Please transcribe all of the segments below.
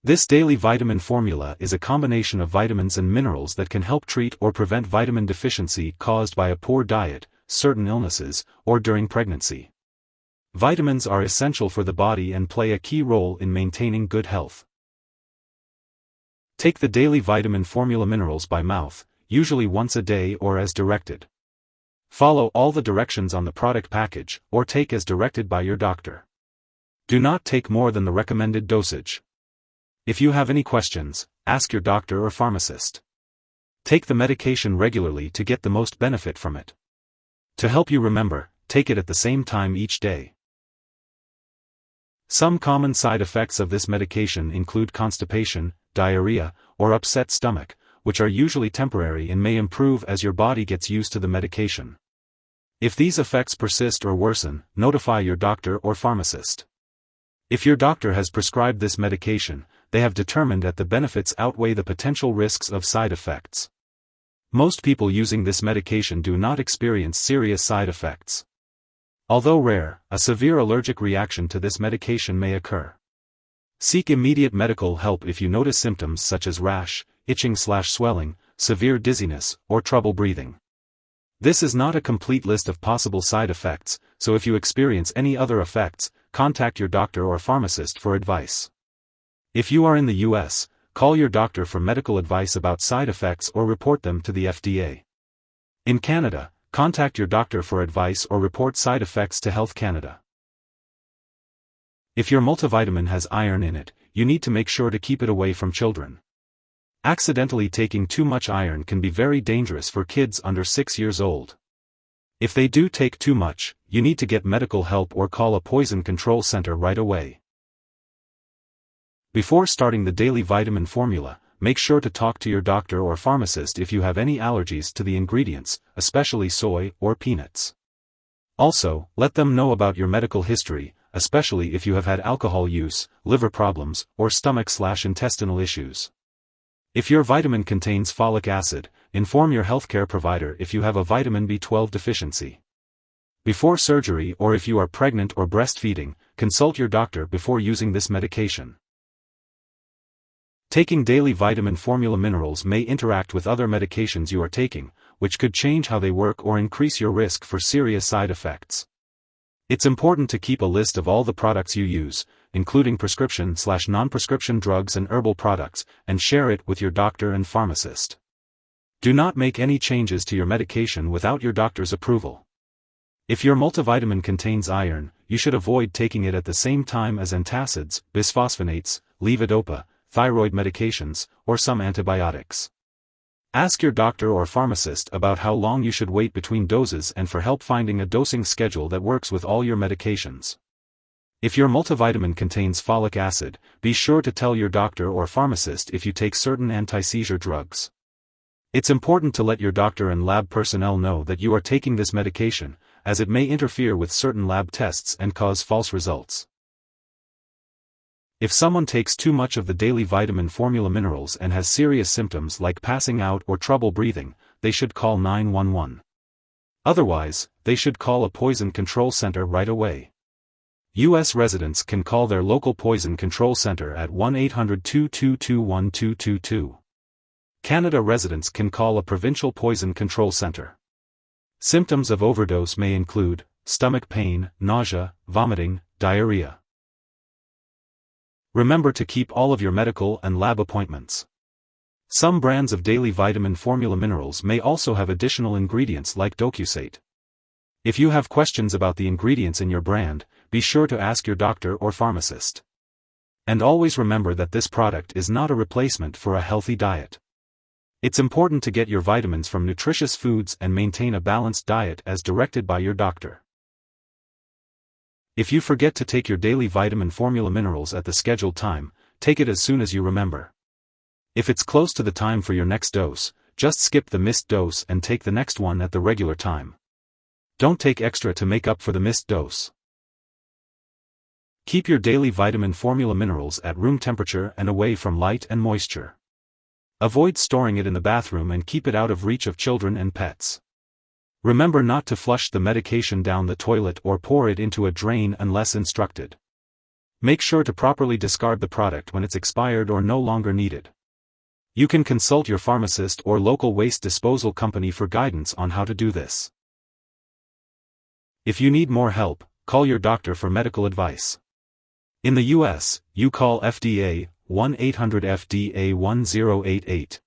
This daily vitamin formula is a combination of vitamins and minerals that can help treat or prevent vitamin deficiency caused by a poor diet, certain illnesses, or during pregnancy. Vitamins are essential for the body and play a key role in maintaining good health. Take the daily vitamin formula minerals by mouth, usually once a day or as directed. Follow all the directions on the product package, or take as directed by your doctor. Do not take more than the recommended dosage. If you have any questions, ask your doctor or pharmacist. Take the medication regularly to get the most benefit from it. To help you remember, take it at the same time each day. Some common side effects of this medication include constipation, diarrhea, or upset stomach, which are usually temporary and may improve as your body gets used to the medication. If these effects persist or worsen, notify your doctor or pharmacist. If your doctor has prescribed this medication, they have determined that the benefits outweigh the potential risks of side effects. Most people using this medication do not experience serious side effects. Although rare, a severe allergic reaction to this medication may occur. Seek immediate medical help if you notice symptoms such as rash, itching/swelling, severe dizziness, or trouble breathing. This is not a complete list of possible side effects, so if you experience any other effects, contact your doctor or pharmacist for advice. If you are in the U.S., call your doctor for medical advice about side effects or report them to the FDA. In Canada, contact your doctor for advice or report side effects to Health Canada. If your multivitamin has iron in it, you need to make sure to keep it away from children. Accidentally taking too much iron can be very dangerous for kids under 6 years old. If they do take too much, you need to get medical help or call a poison control center right away. Before starting the daily vitamin formula, make sure to talk to your doctor or pharmacist if you have any allergies to the ingredients, especially soy or peanuts. Also, let them know about your medical history, especially if you have had alcohol use, liver problems, or stomach/intestinal issues. If your vitamin contains folic acid, inform your healthcare provider if you have a vitamin B12 deficiency. Before surgery or if you are pregnant or breastfeeding, consult your doctor before using this medication. Taking daily vitamin formula minerals may interact with other medications you are taking, which could change how they work or increase your risk for serious side effects. It's important to keep a list of all the products you use, including prescription/non-prescription drugs and herbal products, and share it with your doctor and pharmacist. Do not make any changes to your medication without your doctor's approval. If your multivitamin contains iron, you should avoid taking it at the same time as antacids, bisphosphonates, levodopa, thyroid medications, or some antibiotics. Ask your doctor or pharmacist about how long you should wait between doses and for help finding a dosing schedule that works with all your medications. If your multivitamin contains folic acid, be sure to tell your doctor or pharmacist if you take certain anti-seizure drugs. It's important to let your doctor and lab personnel know that you are taking this medication, as it may interfere with certain lab tests and cause false results. If someone takes too much of the daily vitamin formula minerals and has serious symptoms like passing out or trouble breathing, they should call 911. Otherwise, they should call a poison control center right away. U.S. residents can call their local poison control center at 1-800-222-1222. Canada residents can call a provincial poison control center. Symptoms of overdose may include stomach pain, nausea, vomiting, diarrhea. Remember to keep all of your medical and lab appointments. Some brands of daily vitamin formula minerals may also have additional ingredients like docusate. If you have questions about the ingredients in your brand, be sure to ask your doctor or pharmacist. And always remember that this product is not a replacement for a healthy diet. It's important to get your vitamins from nutritious foods and maintain a balanced diet as directed by your doctor. If you forget to take your daily vitamin formula minerals at the scheduled time, take it as soon as you remember. If it's close to the time for your next dose, just skip the missed dose and take the next one at the regular time. Don't take extra to make up for the missed dose. Keep your daily vitamin formula minerals at room temperature and away from light and moisture. Avoid storing it in the bathroom and keep it out of reach of children and pets. Remember not to flush the medication down the toilet or pour it into a drain unless instructed. Make sure to properly discard the product when it's expired or no longer needed. You can consult your pharmacist or local waste disposal company for guidance on how to do this. If you need more help, call your doctor for medical advice. In the US, you call FDA, 1-800-FDA-1088.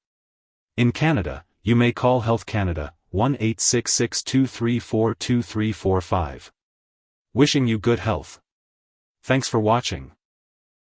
In Canada, you may call Health Canada, 1-866-234-2345. Wishing you good health. Thanks for watching.